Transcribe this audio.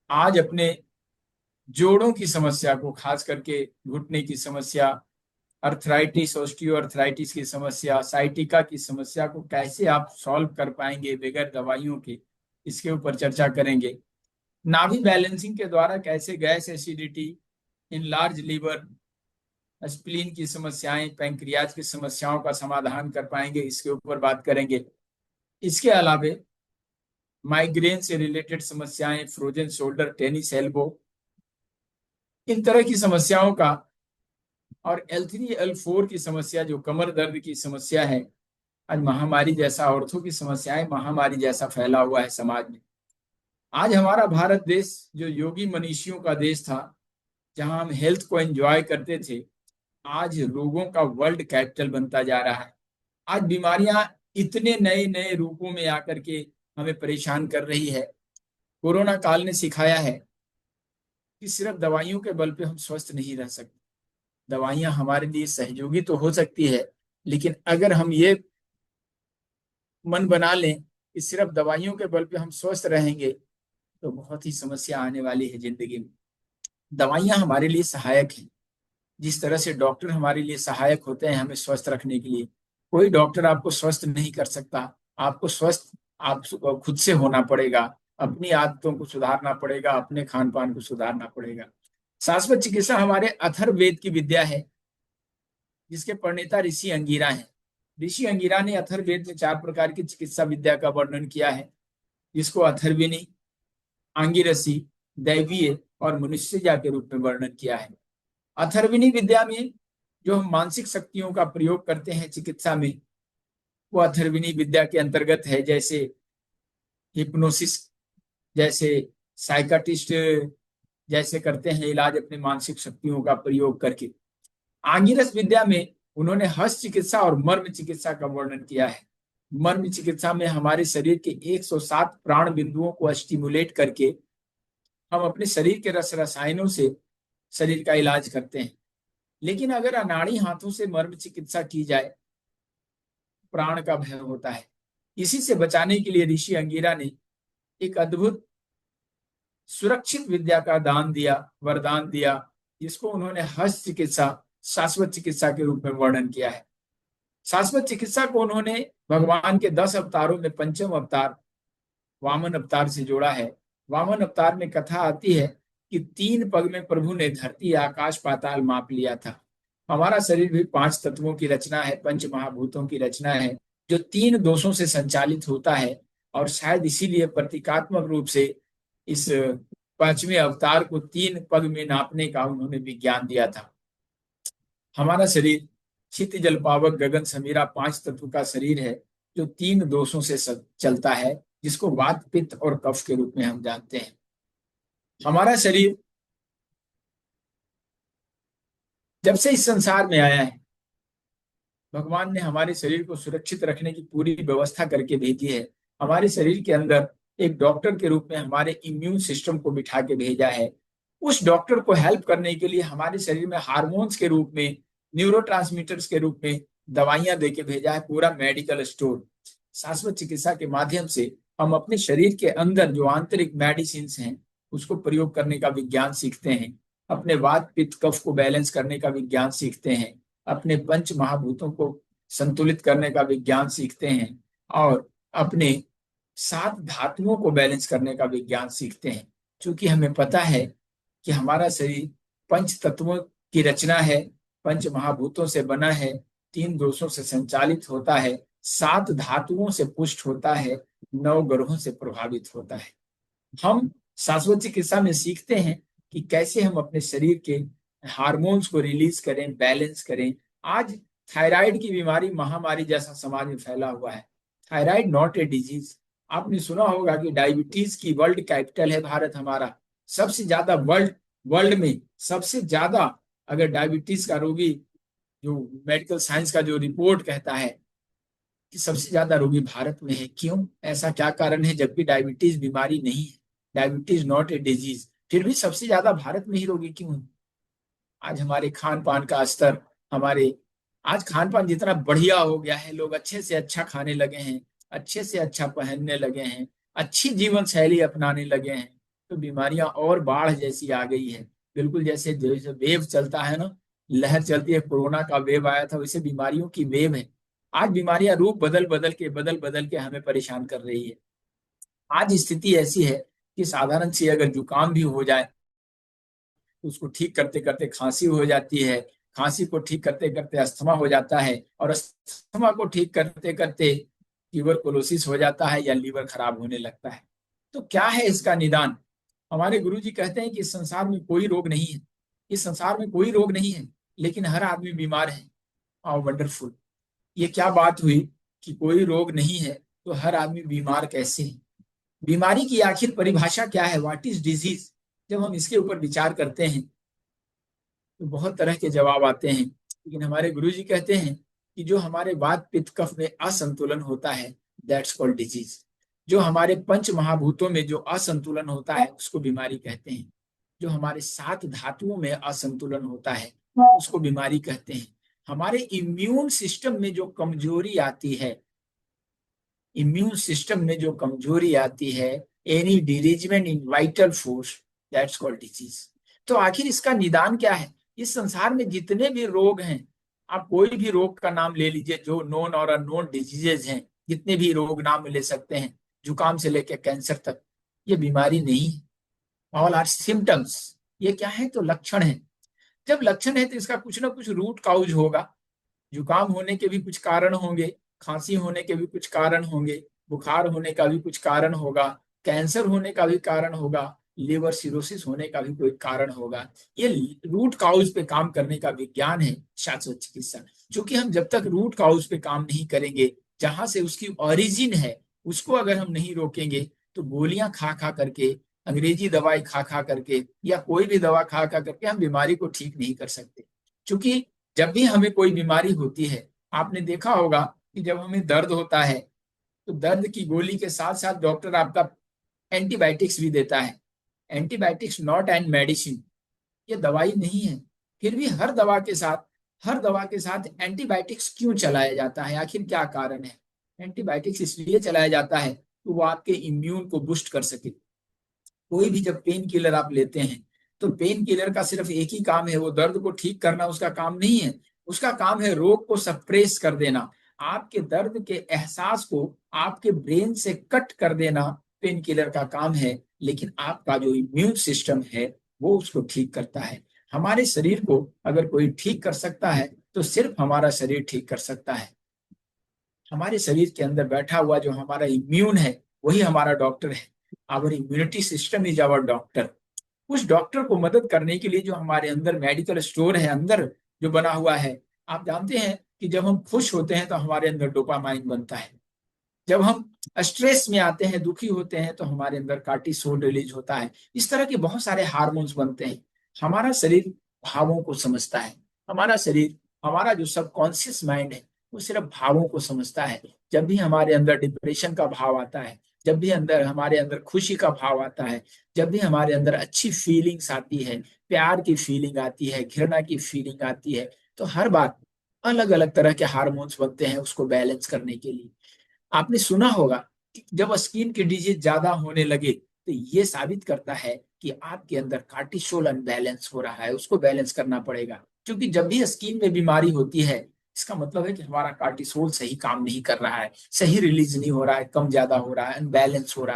आज अपने जोड़ों की समस्या को, खास करके घुटने की समस्या, अर्थराइटिस, ऑस्टियो अर्थराइटिस की समस्या, साइटिका की समस्या को कैसे आप सॉल्व कर पाएंगे बगैर दवाइयों के, इसके ऊपर चर्चा करेंगे। नाभि बैलेंसिंग के द्वारा कैसे gas acidity, enlarged liver, spleen की समस्याएं, पैंक्रियाज की समस्याओं का समाधान कर पाएंगे, इसके ऊपर बात करेंगे। इसके अलावे माइग्रेन से रिलेटेड समस्याएं, फ्रोजन शोल्डर, टेनिस एल्बो, इन तरह की समस्याओं का, और L3 L4 की समस्या जो कमर दर्द की समस्या है, आज महामारी जैसा, ऑर्थो की समस्याएं महामारी जैसा फैला हुआ है समाज में। आज हमारा भारत देश जो योगी मनीषियों का देश था, जहां हम हेल्थ को एंजॉय करते थे, आज रोगों का वर्ल्ड कैपिटल बनता जा रहा है। आज बीमारियां इतने नए नए रूपों में आकर के हमें परेशान कर रही है। कोरोना काल ने सिखाया है कि सिर्फ दवाइयों के बल पे हम स्वस्थ नहीं रह सकते। दवाइयां हमारे लिए सहयोगी तो हो सकती है, लेकिन अगर हम ये मन बना लें कि सिर्फ दवाइयों के बल पे हम स्वस्थ रहेंगे, तो बहुत ही समस्या आने वाली है जिंदगी में। दवाइयां हमारे लिए सहायक हैं, जिस तरह से डॉक्टर हमारे लिए सहायक होते हैं हमें स्वस्थ रखने के लिए। कोई डॉक्टर आपको स्वस्थ नहीं कर सकता। आपको स्वस्थ आप खुद से होना पड़ेगा। अपनी आदतों को सुधारना पड़ेगा, अपने खान पान को सुधारना पड़ेगा। शाश्वत चिकित्सा हमारे अथर्ववेद की विद्या है, जिसके प्रणेता ऋषि अंगिरा हैं। ऋषि अंगिरा ने अथर्ववेद में 4 प्रकार की चिकित्सा विद्या का वर्णन किया है, जिसको अथर्विनी, आंगिरसी, दैवीय और मनुष्यजा के रूप में वर्णन किया है। अथर्वणी विद्या में जो हम मानसिक शक्तियों का प्रयोग करते हैं चिकित्सा में, वो अथर्वणी विद्या के अंतर्गत है। जैसे हिप्नोसिस, जैसे साइकाटिस्ट जैसे करते हैं इलाज अपने मानसिक शक्तियों का प्रयोग करके। आंगिरस विद्या में उन्होंने हस्त चिकित्सा और मर्म चिकित्सा का वर्णन किया है। मर्म चिकित्सा में हमारे शरीर के 107 प्राण बिंदुओं को स्टिमुलेट करके हम अपने शरीर के रस रसायनों से शरीर का इलाज करते हैं। लेकिन अगर अनाड़ी हाथों से मर्म चिकित्सा की जाए, प्राण का भय होता है। इसी से बचाने के लिए ऋषि अंगिरा ने एक अद्भुत सुरक्षित विद्या का दान दिया, वरदान दिया, जिसको उन्होंने हस्त चिकित्सा, शाश्वत चिकित्सा के रूप में वर्णन किया है। शाश्वत चिकित्सा को उन्होंने भगवान के 10 अवतारों में पंचम अवतार वामन अवतार से जोड़ा है। वामन अवतार में कथा आती है कि 3 पग में प्रभु ने धरती आकाश पाताल माप लिया था। हमारा शरीर भी 5 तत्वों की रचना है, पंच महाभूतों की रचना है, जो 3 दोषों से संचालित होता है। और शायद इसीलिए प्रतीकात्मक रूप से इस 5वें अवतार को 3 पग में नापने का उन्होंने विज्ञान दिया था। हमारा शरीर क्षिति जल पावक गगन समीरा 5 तत्व का शरीर है, जो 3 दोषों से चलता है, जिसको वात पित्त और कफ के रूप में हम जानते हैं। हमारा शरीर जब से इस संसार में आया है, भगवान ने हमारे शरीर को सुरक्षित रखने की पूरी व्यवस्था करके भेजी है। हमारे शरीर के अंदर एक डॉक्टर के रूप में हमारे इम्यून सिस्टम को बिठा के भेजा है। उस डॉक्टर को हेल्प करने के लिए हमारे शरीर में हार्मोन्स के रूप में, न्यूरोट्रांसमीटर्स के रूप में दवाइयां दे के भेजा है, पूरा मेडिकल स्टोर। शाश्वत चिकित्सा के माध्यम से हम अपने शरीर के अंदर जो आंतरिक मेडिसिन हैं, उसको प्रयोग करने का विज्ञान सीखते हैं। अपने वात पित्त कफ को बैलेंस करने का विज्ञान सीखते हैं। अपने पंच महाभूतों को संतुलित करने का विज्ञान सीखते हैं। और अपने 7 धातुओं को बैलेंस करने का विज्ञान सीखते हैं। क्योंकि हमें पता है कि हमारा शरीर 5 तत्वों की रचना है, पंच महाभूतों से बना है, 3 दोषों से संचालित होता है, 7 धातुओं से पुष्ट होता है, 9 ग्रहों से प्रभावित होता है। हम शाश्वत चिकित्सा में सीखते हैं कि कैसे हम अपने शरीर के हार्मोन्स को रिलीज करें, बैलेंस करें। आज थायराइड की बीमारी महामारी जैसा समाज में फैला हुआ है। Thyroid not a disease. आपने सुना होगा कि डायबिटीज की वर्ल्ड कैपिटल है भारत हमारा। सबसे ज्यादा वर्ल्ड वर्ल्ड में सबसे ज्यादा अगर डायबिटीज का रोगी, जो मेडिकल साइंस का जो रिपोर्ट कहता है कि सबसे ज्यादा रोगी भारत में है। क्यों? ऐसा क्या कारण है? जबकि डायबिटीज बीमारी नहीं है, डायबिटीज नॉट ए डिजीज, फिर भी सबसे ज्यादा भारत में ही रोगी क्यों है? आज हमारे खान पान का स्तर, हमारे आज खान पान जितना बढ़िया हो गया है, लोग अच्छे से अच्छा खाने लगे हैं, अच्छे से अच्छा पहनने लगे हैं, अच्छी जीवन शैली अपनाने लगे हैं। तो बीमारियां और बाढ़ जैसी आ गई है। बिल्कुल जैसे जैसे वेव चलता है ना, लहर चलती है, कोरोना का वेव आया था, वैसे बीमारियों की वेव है। आज बीमारियां रूप बदल बदल के हमें परेशान कर रही है। आज स्थिति ऐसी है कि साधारण सी अगर जुकाम भी हो जाए तो उसको ठीक करते करते खांसी हो जाती है, खांसी को ठीक करते करते अस्थमा हो जाता है, और अस्थमा को ठीक करते करते ट्यूबरकुलोसिस हो जाता है या लीवर खराब होने लगता है। तो क्या है इसका निदान? हमारे गुरुजी कहते हैं कि इस संसार में कोई रोग नहीं है, इस संसार में कोई रोग नहीं है, लेकिन हर आदमी बीमार है। और वंडरफुल, ये क्या बात हुई कि कोई रोग नहीं है तो हर आदमी बीमार कैसे है? बीमारी की आखिर परिभाषा क्या है? What is disease? जब हम इसके ऊपर विचार करते हैं तो बहुत तरह के जवाब आते हैं, लेकिन हमारे गुरुजी कहते हैं कि जो हमारे वात पित्त कफ में असंतुलन होता है, दैट्स कॉल्ड डिजीज। जो हमारे पंच महाभूतों में जो असंतुलन होता है उसको बीमारी कहते हैं। जो हमारे 7 धातुओं में असंतुलन होता है उसको बीमारी कहते हैं। हमारे इम्यून सिस्टम में जो कमजोरी आती है, इम्यून सिस्टम में जो कमजोरी आती है, any derangement in vital force, that's called disease. तो आखिर इसका निदान क्या है? इस संसार में जितने भी रोग हैं, आप कोई भी रोग का नाम ले लीजिए, जो नोन और अननोन डिजीजेज हैं, जितने भी रोग नाम ले सकते हैं, जुकाम से लेकर कैंसर तक, ये बीमारी नहीं है। All are symptoms. ये क्या है? तो लक्षण है। जब लक्षण है तो इसका कुछ ना कुछ रूट काउज होगा। जुकाम होने के भी कुछ कारण होंगे, खांसी होने के भी कुछ कारण होंगे, बुखार होने का भी कुछ कारण होगा, कैंसर होने का भी कारण होगा, लिवर सिरोसिस होने का भी कोई कारण होगा। ये रूट काउज पे काम करने का विज्ञान है शाश्वत चिकित्सा। क्योंकि हम जब तक रूट काउज पे काम नहीं करेंगे, जहां से उसकी ओरिजिन है, उसको अगर हम नहीं रोकेंगे, तो गोलियां खा खा करके, अंग्रेजी दवाई खा खा करके, या कोई भी दवा खा खा करके हम बीमारी को ठीक नहीं कर सकते। क्योंकि जब भी हमें कोई बीमारी होती है, आपने देखा होगा कि जब हमें दर्द होता है तो दर्द की गोली के साथ साथ डॉक्टर आपका एंटीबायोटिक्स भी देता है। एंटीबायोटिक्स नॉट एंड मेडिसिन, ये दवाई नहीं है। फिर भी हर दवा के साथ एंटीबायोटिक्स क्यों चलाया जाता है? आखिर क्या कारण है? एंटीबायोटिक्स इसलिए चलाया जाता है कि वो आपके इम्यून को बूस्ट कर सके। कोई भी जब पेन किलर आप लेते हैं तो पेन किलर का सिर्फ एक ही काम है, वो दर्द को ठीक करना उसका काम नहीं है। उसका काम है रोग को सप्रेस कर देना, आपके दर्द के एहसास को आपके ब्रेन से कट कर देना पेन किलर का काम है। लेकिन आपका जो इम्यून सिस्टम है वो उसको ठीक करता है। हमारे शरीर को अगर कोई ठीक कर सकता है तो सिर्फ हमारा शरीर ठीक कर सकता है। हमारे शरीर के अंदर बैठा हुआ जो हमारा इम्यून है वही हमारा डॉक्टर है। Our immunity system is our doctor. उस डॉक्टर को मदद करने के लिए जो हमारे अंदर मेडिकल स्टोर है, अंदर जो बना हुआ है, आप जानते हैं कि जब हम खुश होते हैं तो हमारे अंदर डोपामाइन बनता है। जब हम स्ट्रेस में आते हैं, दुखी होते हैं, तो हमारे अंदर कार्टिसोल रिलीज होता है। इस तरह के बहुत सारे हार्मोन्स बनते हैं। हमारा शरीर भावों को समझता है। हमारा शरीर, हमारा जो सबकॉन्शियस माइंड है, वो सिर्फ भावों को समझता है। जब भी हमारे अंदर डिप्रेशन का भाव आता है, जब भी हमारे अंदर खुशी का भाव आता है, जब भी हमारे अंदर अच्छी फीलिंग्स आती है, प्यार की फीलिंग आती है, घृणा की फीलिंग आती है, तो हर बार अलग अलग तरह के हार्मोन्स बनते हैं उसको बैलेंस करने के लिए। आपने सुना होगा कि जब स्किन की डिजीज ज्यादा होने लगे तो ये साबित करता है कि आपके अंदर कार्टिसोल अनबैलेंस हो रहा है, उसको बैलेंस करना पड़ेगा। क्योंकि जब भी स्किन में बीमारी होती है, इसका मतलब है कि हमारा कार्टिसोल सही काम नहीं कर रहा है, सही रिलीज नहीं हो रहा है, कम ज्यादा हो रहा है, अनबैलेंस हो रहा है।